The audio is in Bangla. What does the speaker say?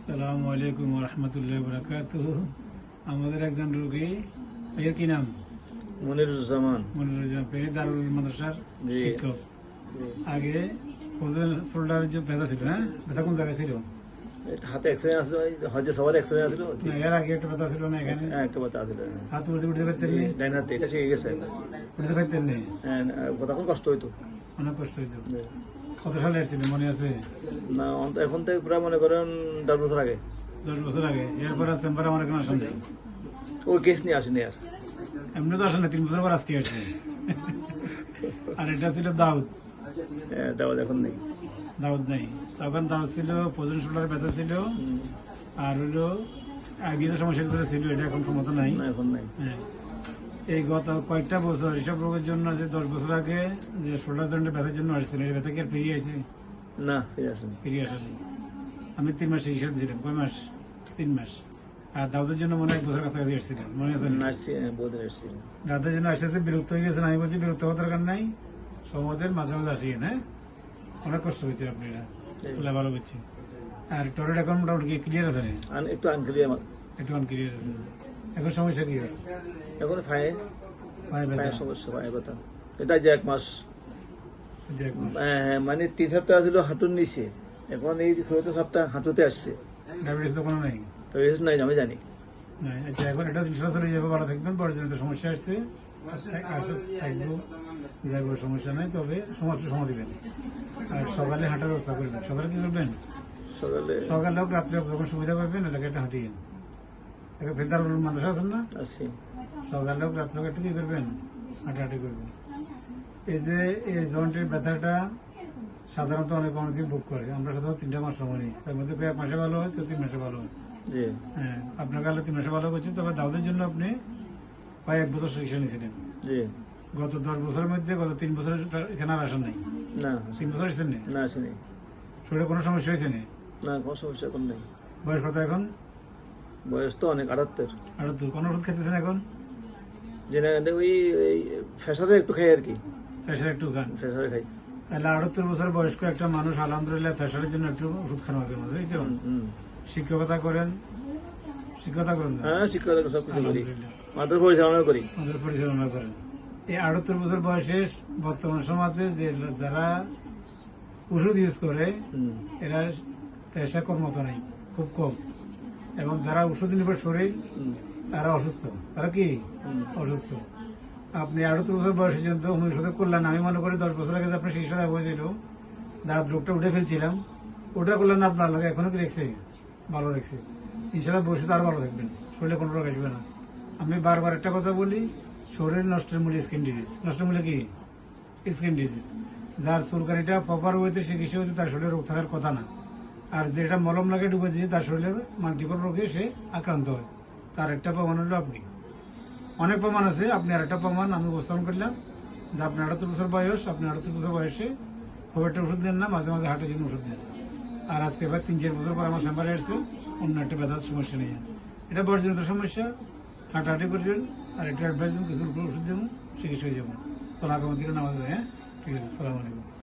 আসসালামু আলাইকুম রহমতুল্লাহ বরকাতুহ। আমাদের একজন রোগী, এর কি নাম? মনিরুজ্জামান। মনিরুজ্জামান, পেরি দারুল মাদ্রাসার জি। শিক্ষক। আগে শোল্ডারের যে ব্যথা ছিল, হ্যাঁ, ব্যথা কোন জায়গায় ছিল? হাতে এক্সরে আসলো, হজে সবার এক্সরে আসলো। না, এর আগে একটা ব্যথা ছিল না এখানে? একটা কথা আসলো, হাত উঠতে উঠতে পারতেন নি? ডাইন হাতে, এটা ঠিক গেছে। উঠতে পারতেন নি? তখন কষ্ট হইতো, অনেক কষ্ট হইতো। কত সালে এসেছিল মনে আছে? না এখন থেকে প্রায় মনে করেন 10 বছর আগে। 10 বছর আগে। এরপর চেম্বারে আমার এখানে আসেন নাই? ওই কেস নিয়ে আসেনি আর। এমনি তো আসেন না, 3 বছর পর আজকে আসছে। আর এটা ছিল দাউদ। দাওয়াত এখন নেই। দাউদ নাই তখন। দাউদ ছিল ফ্রোজেন শোল্ডারের ব্যথা ছিল, আর হলো আইবিএসের সমস্যা কিছু ছিল, এটা এখন ক্ষমতা নাই। এখন নাই। হ্যাঁ, এই গত কয়েকটা বছর এসব রোগের জন্য, যে 10 বছর আগে যে শোল্ডার জয়েন্টের ব্যথার জন্য আসছিল, এই ব্যথা কি আর ফিরিয়ে আসছে? না, ফিরে আসেনি। ফিরিয়ে আসেনি। আমি 3 মাস চিকিৎসা দিয়েছিলাম। কয় মাস? 3 মাস। আর দাউদের জন্য মনে হয় 1 বছর কাছাকাছি এসেছিলেন, মনে আছে? আসছি, বহুদিন আসছি। দাউদের জন্য আসতেছে, বিরক্ত হয়ে গেছেন। আমি বলছি বিরক্ত হওয়ার দরকার নাই, সমাজের মাঝে মাঝে আসিয়েন। হ্যাঁ, অনেক কষ্ট হচ্ছে আপনারা, আল্লাহ ভালো করছে। আর টয়লেট এখন মোটামুটি ক্লিয়ার আছে না? একটু আনক্লিয়ার। একটু ক্লিয়ার আছে। এখন সমস্যা কি হয়? এখন পায়ে পায়ে ব্যথা? সমস্যা, পায়ে ব্যথা। এটা যে 1 মাস, যে এক মাস। মানে 3 সপ্তাহ ছিল হাঁটুর নিচে, এখন এই 6 সপ্তাহ হাঁটুতে আসছে। ডায়াবেটিস তো কোনো নাই? তো রেস্ট নাই, আমি জানি। নাই। আচ্ছা, এখন এটা ইনশাল্লাহ চলে যাবে, ভালো থাকবেন। পর্যন্ত সমস্যা আসছে, থাকবো, যাবো, সমস্যা নাই। তবে সময় দিবেন। আর সকালে হাঁটার ব্যবস্থা করবেন। সকালে কি করবেন? সকালে হোক রাত্রে হোক, যখন সুবিধা পাবেন এলাকাটা হাঁটিয়ে। ফেদার মাদ্রাসা আছেন না? আছি। সকালে হোক রাত্রে হোক একটু কি করবেন? হাঁটাহাঁটি করবেন। এই যে এই জয়েন্টের ব্যথাটা সাধারণত অনেকদিন ভোগ করে। আমরা সাধারণত 3টা মাস সময় নিই, তার মধ্যে কেউ 1 মাসে ভালো হয়, কেউ 3 মাসে ভালো হয়। জি। হ্যাঁ, আপনার কালে 3 মাসে ভালো করছে। তবে দাউদের জন্য আপনি প্রায় 1 বছর চিকিৎসা নিয়েছিলেন। জি। গত 10 বছরের মধ্যে গত 3 বছর এখানে আর আসেন নাই? না। 3 বছর এসেছেন না? না, আসেনি। শরীরে কোনো সমস্যা হয়েছে না? না, কোনো সমস্যা এখন নেই। বয়স কত এখন? বয়স তো অনেক, 78। আর তো কোনো ওষুধ খেতেছেন এখন? যে না, ওই ফেসারে একটু খাই আর কি। প্রেশার একটু খান? ফেসারে খাই। তাহলে 78 বছর বয়স্ক একটা মানুষ আলহামদুলিল্লাহ প্রেশারের জন্য একটু ওষুধ খান মাঝে মাঝে, এই তো। শিক্ষকতা করেন? শিক্ষকতা করেন? হ্যাঁ, শিক্ষকতা সব কিছু করি, আলহামদুলিল্লাহ। মাদের পরিচালনা করি। আমাদের পরিচালনা করেন। এই 78 বছর বয়সে বর্তমান সমাজে যে যারা ওষুধ ইউজ করে, এরা পেশা কর্মত নেই, খুব কম। এবং যারা ওষুধ নির্ভর শরীর, তারা অসুস্থ। তারা কি অসুস্থ? আপনি 78 বছর বয়সে পর্যন্ত ওষুধের করলেন। আমি মনে করি 10 বছর আগে যে আপনার চিকিৎসা হয়েছিল, দাঁত রোগটা উঠে ফেলছিলাম, ওটা করলেন না আপনার লাগে, এখনো কি রেখেছে? ভালো রেখেছে। ইনশাল্লাহ ভবিষ্যতে আরো ভালো থাকবেন, শরীরে কোনো রোগ আসবে না। আমি বারবার একটা কথা বলি, শরীর নষ্টের মূল্য স্কিন ডিজিজ। নষ্টের মূল্য কি? Skin disease. যার চুলকানিটা প্রপার ওয়েতে চিকিৎসা হয়েছে, তার শরীরে রোগ থাকার কথা না। আর যেটা মলম লাগে ডুবে দিয়েছে, তার শরীরে মাল্টিপল রোগে সে আক্রান্ত হয়। তার একটা প্রমাণ হলো আপনি। অনেক প্রমাণ আছে, আপনি আর একটা প্রমাণ আমি উপস্থাপন করলাম যে আপনি 78 বছর বয়স, আপনি 78 বছর বয়সে খুব একটা ওষুধ নেন না, মাঝে মাঝে হার্টের জন্য ওষুধ নেন। আর আজকে এবার 3-4 বছর পর আমার চেম্বারে এসছে, অন্য একটা ব্যথার সমস্যা নেই। এটা বর্জনিত সমস্যা, হাঁটাহাঁটি করবেন। আর একটা অ্যাডভাইস কিছু ওষুধ দেবো, চিকিৎসা হয়ে যাবো। চল আগামী দিনে নামাজ। হ্যাঁ, ঠিক আছে। আসসালামু আলাইকুম।